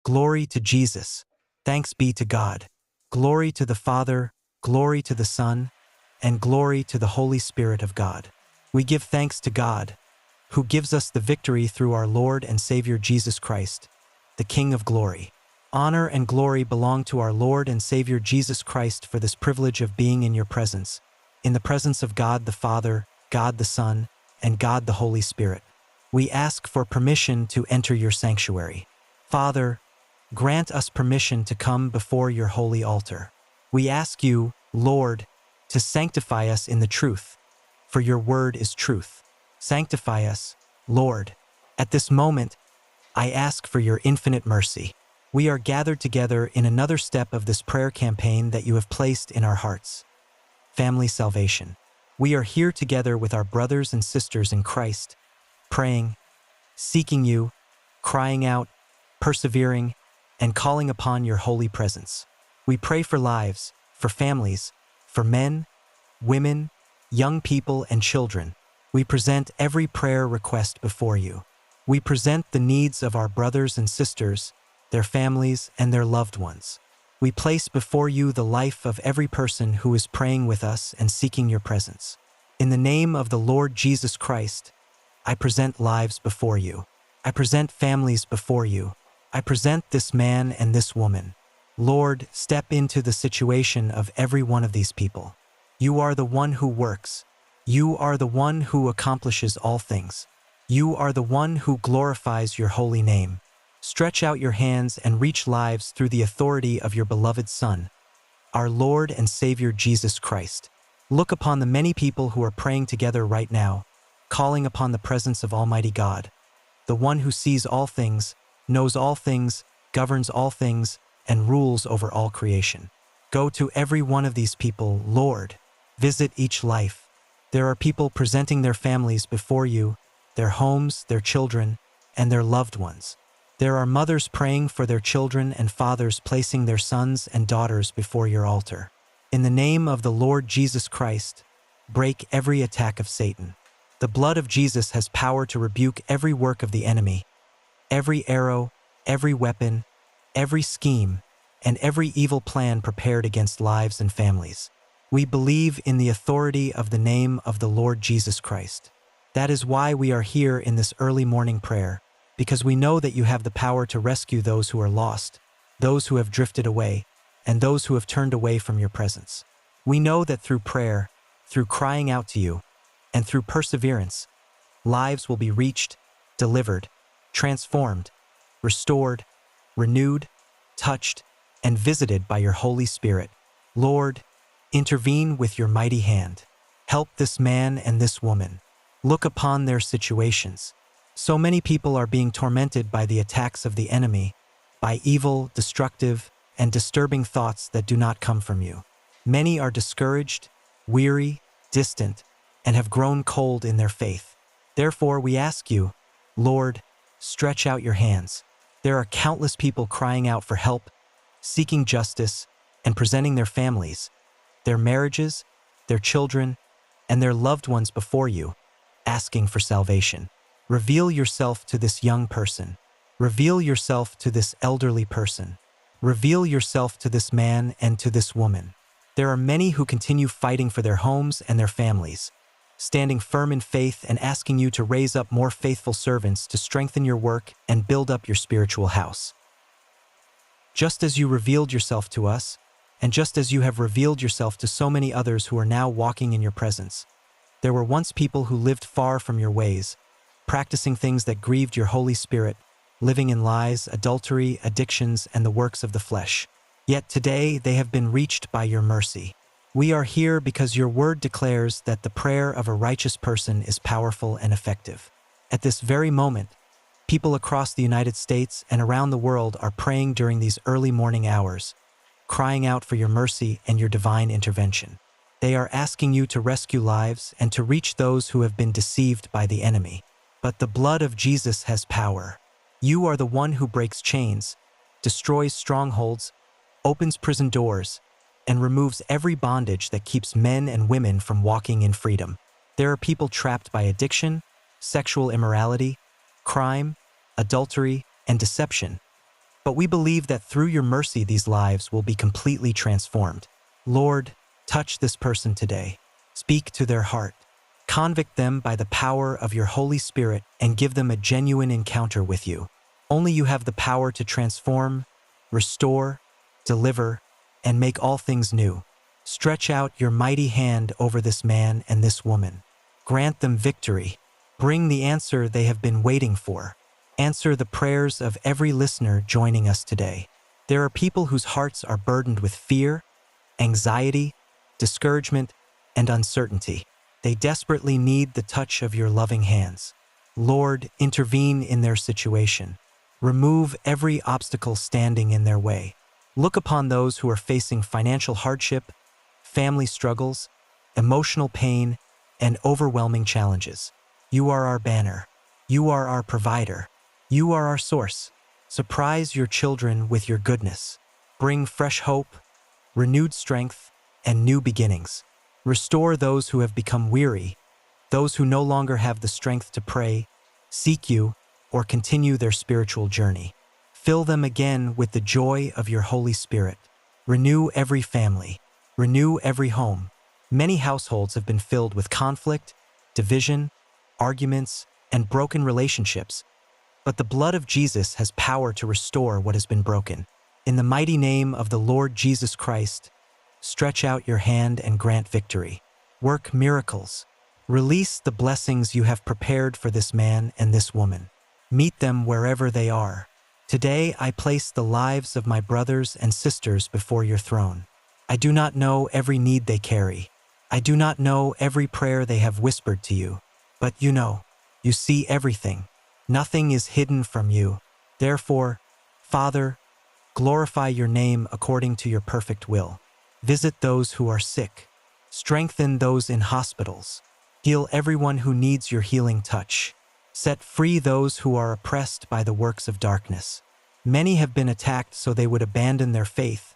Glory to Jesus. Thanks be to God. Glory to the Father, glory to the Son, and glory to the Holy Spirit of God. We give thanks to God, who gives us the victory through our Lord and Savior Jesus Christ, the King of glory. Honor and glory belong to our Lord and Savior Jesus Christ for this privilege of being in your presence, in the presence of God the Father, God the Son, and God the Holy Spirit. We ask for permission to enter your sanctuary. Father, grant us permission to come before your holy altar. We ask you, Lord, to sanctify us in the truth, for your word is truth. Sanctify us, Lord. At this moment, I ask for your infinite mercy. We are gathered together in another step of this prayer campaign that you have placed in our hearts. Family salvation. We are here together with our brothers and sisters in Christ, praying, seeking you, crying out, persevering, and calling upon your holy presence. We pray for lives, for families, for men, women, young people, and children. We present every prayer request before you. We present the needs of our brothers and sisters, their families, and their loved ones. We place before you the life of every person who is praying with us and seeking your presence. In the name of the Lord Jesus Christ, I present lives before you. I present families before you. I present this man and this woman. Lord, step into the situation of every one of these people. You are the one who works. You are the one who accomplishes all things. You are the one who glorifies your holy name. Stretch out your hands and reach lives through the authority of your beloved Son, our Lord and Savior Jesus Christ. Look upon the many people who are praying together right now, calling upon the presence of Almighty God, the one who sees all things, knows all things, governs all things, and rules over all creation. Go to every one of these people, Lord. Visit each life. There are people presenting their families before you, their homes, their children, and their loved ones. There are mothers praying for their children and fathers placing their sons and daughters before your altar. In the name of the Lord Jesus Christ, break every attack of Satan. The blood of Jesus has power to rebuke every work of the enemy, every arrow, every weapon, every scheme, and every evil plan prepared against lives and families. We believe in the authority of the name of the Lord Jesus Christ. That is why we are here in this early morning prayer, because we know that you have the power to rescue those who are lost, those who have drifted away, and those who have turned away from your presence. We know that through prayer, through crying out to you, and through perseverance, lives will be reached, delivered, transformed, restored, renewed, touched, and visited by your Holy Spirit. Lord, intervene with your mighty hand. Help this man and this woman. Look upon their situations. So many people are being tormented by the attacks of the enemy, by evil, destructive, and disturbing thoughts that do not come from you. Many are discouraged, weary, distant, and have grown cold in their faith. Therefore, we ask you, Lord, stretch out your hands. There are countless people crying out for help, seeking justice, and presenting their families, their marriages, their children, and their loved ones before you, asking for salvation. Reveal yourself to this young person. Reveal yourself to this elderly person. Reveal yourself to this man and to this woman. There are many who continue fighting for their homes and their families, standing firm in faith and asking you to raise up more faithful servants to strengthen your work and build up your spiritual house. Just as you revealed yourself to us, and just as you have revealed yourself to so many others who are now walking in your presence, there were once people who lived far from your ways, practicing things that grieved your Holy Spirit, living in lies, adultery, addictions, and the works of the flesh. Yet today they have been reached by your mercy. We are here because your word declares that the prayer of a righteous person is powerful and effective. At this very moment, people across the United States and around the world are praying during these early morning hours, crying out for your mercy and your divine intervention. They are asking you to rescue lives and to reach those who have been deceived by the enemy. But the blood of Jesus has power. You are the one who breaks chains, destroys strongholds, opens prison doors, and removes every bondage that keeps men and women from walking in freedom. There are people trapped by addiction, sexual immorality, crime, adultery, and deception. But we believe that through your mercy these lives will be completely transformed. Lord, touch this person today. Speak to their heart. Convict them by the power of your Holy Spirit and give them a genuine encounter with you. Only you have the power to transform, restore, deliver, and make all things new. Stretch out your mighty hand over this man and this woman. Grant them victory. Bring the answer they have been waiting for. Answer the prayers of every listener joining us today. There are people whose hearts are burdened with fear, anxiety, discouragement, and uncertainty. They desperately need the touch of your loving hands. Lord, intervene in their situation. Remove every obstacle standing in their way. Look upon those who are facing financial hardship, family struggles, emotional pain, and overwhelming challenges. You are our banner. You are our provider. You are our source. Surprise your children with your goodness. Bring fresh hope, renewed strength, and new beginnings. Restore those who have become weary, those who no longer have the strength to pray, seek you, or continue their spiritual journey. Fill them again with the joy of your Holy Spirit. Renew every family. Renew every home. Many households have been filled with conflict, division, arguments, and broken relationships. But the blood of Jesus has power to restore what has been broken. In the mighty name of the Lord Jesus Christ, stretch out your hand and grant victory. Work miracles. Release the blessings you have prepared for this man and this woman. Meet them wherever they are. Today I place the lives of my brothers and sisters before your throne. I do not know every need they carry. I do not know every prayer they have whispered to you. But you know. You see everything. Nothing is hidden from you. Therefore, Father, glorify your name according to your perfect will. Visit those who are sick. Strengthen those in hospitals. Heal everyone who needs your healing touch. Set free those who are oppressed by the works of darkness. Many have been attacked so they would abandon their faith,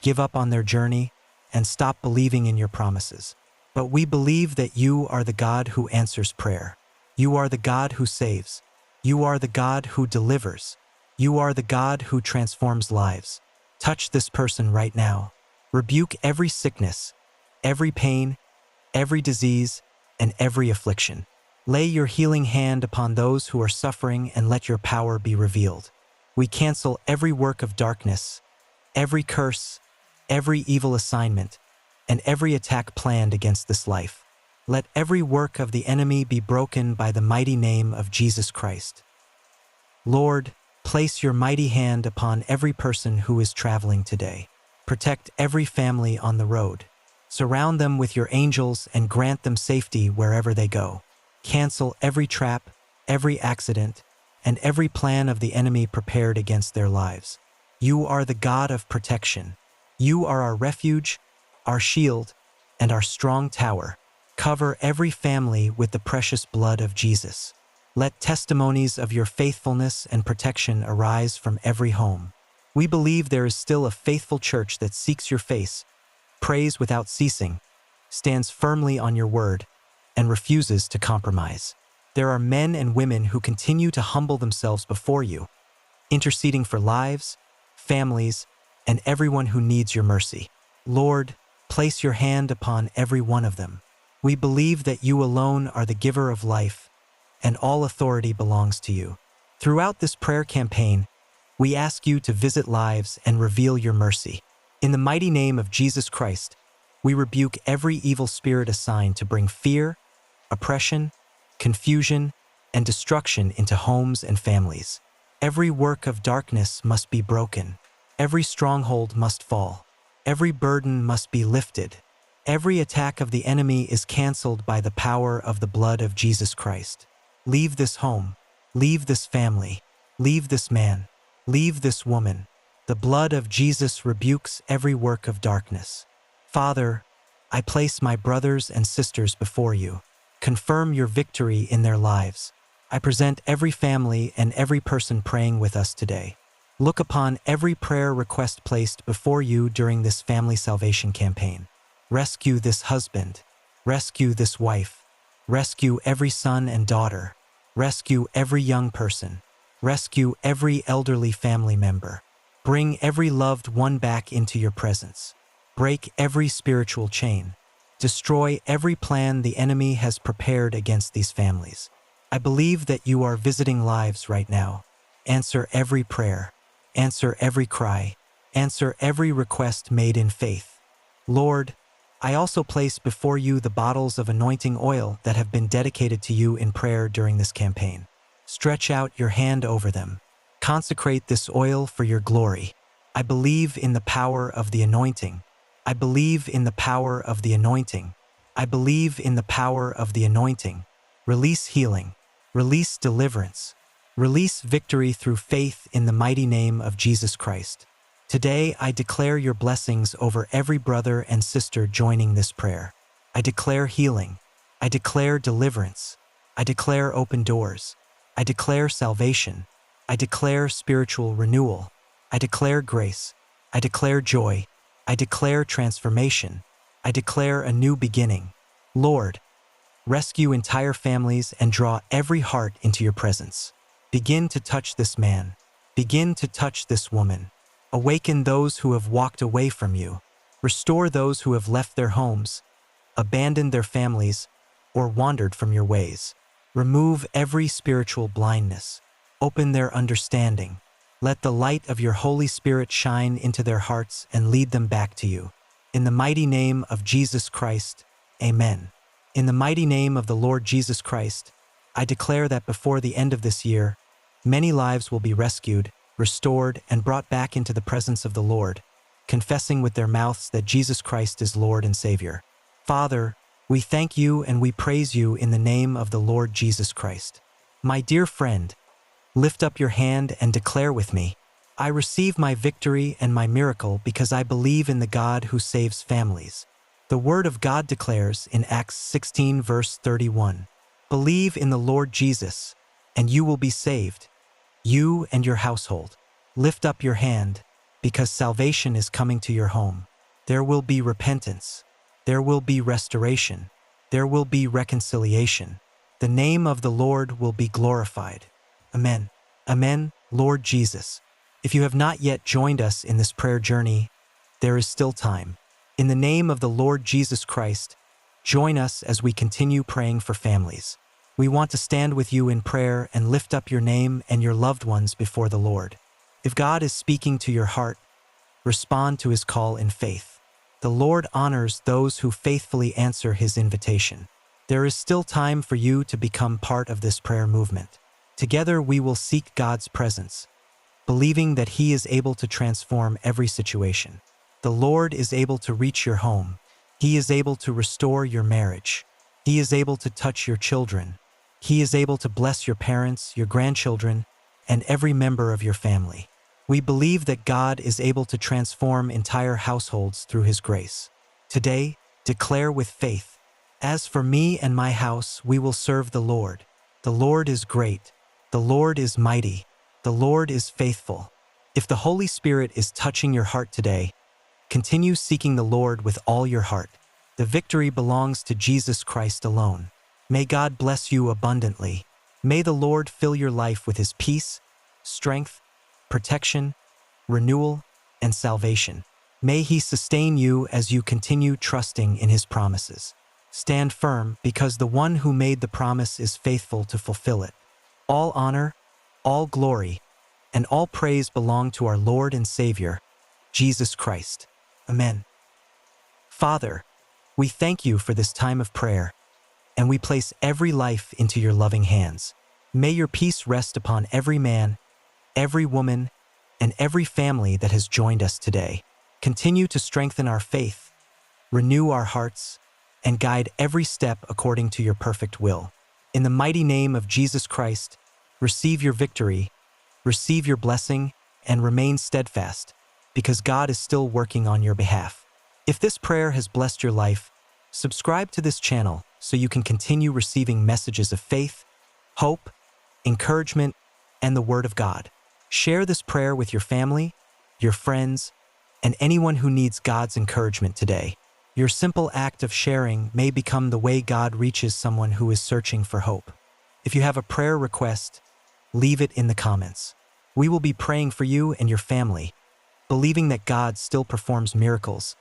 give up on their journey, and stop believing in your promises. But we believe that you are the God who answers prayer. You are the God who saves. You are the God who delivers. You are the God who transforms lives. Touch this person right now. Rebuke every sickness, every pain, every disease, and every affliction. Lay your healing hand upon those who are suffering and let your power be revealed. We cancel every work of darkness, every curse, every evil assignment, and every attack planned against this life. Let every work of the enemy be broken by the mighty name of Jesus Christ. Lord, place your mighty hand upon every person who is traveling today. Protect every family on the road. Surround them with your angels and grant them safety wherever they go. Cancel every trap, every accident, and every plan of the enemy prepared against their lives. You are the God of protection. You are our refuge, our shield, and our strong tower. Cover every family with the precious blood of Jesus. Let testimonies of your faithfulness and protection arise from every home. We believe there is still a faithful church that seeks your face, prays without ceasing, stands firmly on your word, and refuses to compromise. There are men and women who continue to humble themselves before you, interceding for lives, families, and everyone who needs your mercy. Lord, place your hand upon every one of them. We believe that you alone are the giver of life, and all authority belongs to you. Throughout this prayer campaign, we ask you to visit lives and reveal your mercy. In the mighty name of Jesus Christ, we rebuke every evil spirit assigned to bring fear, oppression, confusion, and destruction into homes and families. Every work of darkness must be broken. Every stronghold must fall. Every burden must be lifted. Every attack of the enemy is canceled by the power of the blood of Jesus Christ. Leave this home. Leave this family. Leave this man. Leave this woman. The blood of Jesus rebukes every work of darkness. Father, I place my brothers and sisters before you. Confirm your victory in their lives. I present every family and every person praying with us today. Look upon every prayer request placed before you during this family salvation campaign. Rescue this husband. Rescue this wife. Rescue every son and daughter. Rescue every young person. Rescue every elderly family member. Bring every loved one back into your presence. Break every spiritual chain. Destroy every plan the enemy has prepared against these families. I believe that you are visiting lives right now. Answer every prayer. Answer every cry. Answer every request made in faith. Lord, I also place before you the bottles of anointing oil that have been dedicated to you in prayer during this campaign. Stretch out your hand over them. Consecrate this oil for your glory. I believe in the power of the anointing. I believe in the power of the anointing. I believe in the power of the anointing. Release healing. Release deliverance. Release victory through faith in the mighty name of Jesus Christ. Today, I declare your blessings over every brother and sister joining this prayer. I declare healing. I declare deliverance. I declare open doors. I declare salvation. I declare spiritual renewal. I declare grace. I declare joy. I declare transformation. I declare a new beginning. Lord, rescue entire families and draw every heart into your presence. Begin to touch this man. Begin to touch this woman. Awaken those who have walked away from you. Restore those who have left their homes, abandoned their families, or wandered from your ways. Remove every spiritual blindness. Open their understanding. Let the light of your Holy Spirit shine into their hearts and lead them back to you. In the mighty name of Jesus Christ, amen. In the mighty name of the Lord Jesus Christ, I declare that before the end of this year, many lives will be rescued, restored, and brought back into the presence of the Lord, confessing with their mouths that Jesus Christ is Lord and Savior. Father, we thank you and we praise you in the name of the Lord Jesus Christ. My dear friend, lift up your hand and declare with me, I receive my victory and my miracle because I believe in the God who saves families. The Word of God declares in Acts 16 verse 31, believe in the Lord Jesus, and you will be saved, you and your household. Lift up your hand, because salvation is coming to your home. There will be repentance. There will be restoration. There will be reconciliation. The name of the Lord will be glorified. Amen. Amen, Lord Jesus. If you have not yet joined us in this prayer journey, there is still time. In the name of the Lord Jesus Christ, join us as we continue praying for families. We want to stand with you in prayer and lift up your name and your loved ones before the Lord. If God is speaking to your heart, respond to his call in faith. The Lord honors those who faithfully answer his invitation. There is still time for you to become part of this prayer movement. Together we will seek God's presence, believing that he is able to transform every situation. The Lord is able to reach your home. He is able to restore your marriage. He is able to touch your children. He is able to bless your parents, your grandchildren, and every member of your family. We believe that God is able to transform entire households through his grace. Today, declare with faith, as for me and my house, we will serve the Lord. The Lord is great. The Lord is mighty. The Lord is faithful. If the Holy Spirit is touching your heart today, continue seeking the Lord with all your heart. The victory belongs to Jesus Christ alone. May God bless you abundantly. May the Lord fill your life with his peace, strength, protection, renewal, and salvation. May he sustain you as you continue trusting in his promises. Stand firm, because the one who made the promise is faithful to fulfill it. All honor, all glory, and all praise belong to our Lord and Savior, Jesus Christ. Amen. Father, we thank you for this time of prayer, and we place every life into your loving hands. May your peace rest upon every man, every woman, and every family that has joined us today. Continue to strengthen our faith, renew our hearts, and guide every step according to your perfect will. In the mighty name of Jesus Christ, receive your victory, receive your blessing, and remain steadfast, because God is still working on your behalf. If this prayer has blessed your life, subscribe to this channel so you can continue receiving messages of faith, hope, encouragement, and the Word of God. Share this prayer with your family, your friends, and anyone who needs God's encouragement today. Your simple act of sharing may become the way God reaches someone who is searching for hope. If you have a prayer request, leave it in the comments. We will be praying for you and your family. believing that God still performs miracles,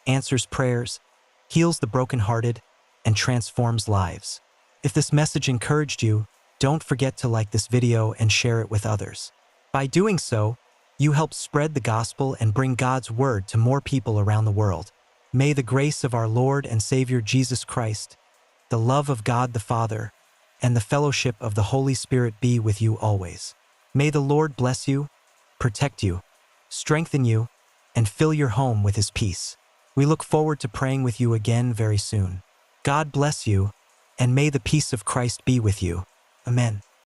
answers prayers, heals the brokenhearted, and transforms lives. If this message encouraged you, don't forget to like this video and share it with others. By doing so, you help spread the gospel and bring God's word to more people around the world. May the grace of our Lord and Savior Jesus Christ, the love of God the Father, and the fellowship of the Holy Spirit be with you always. May the Lord bless you, protect you, strengthen you, and fill your home with His peace. We look forward to praying with you again very soon. God bless you, and may the peace of Christ be with you. Amen.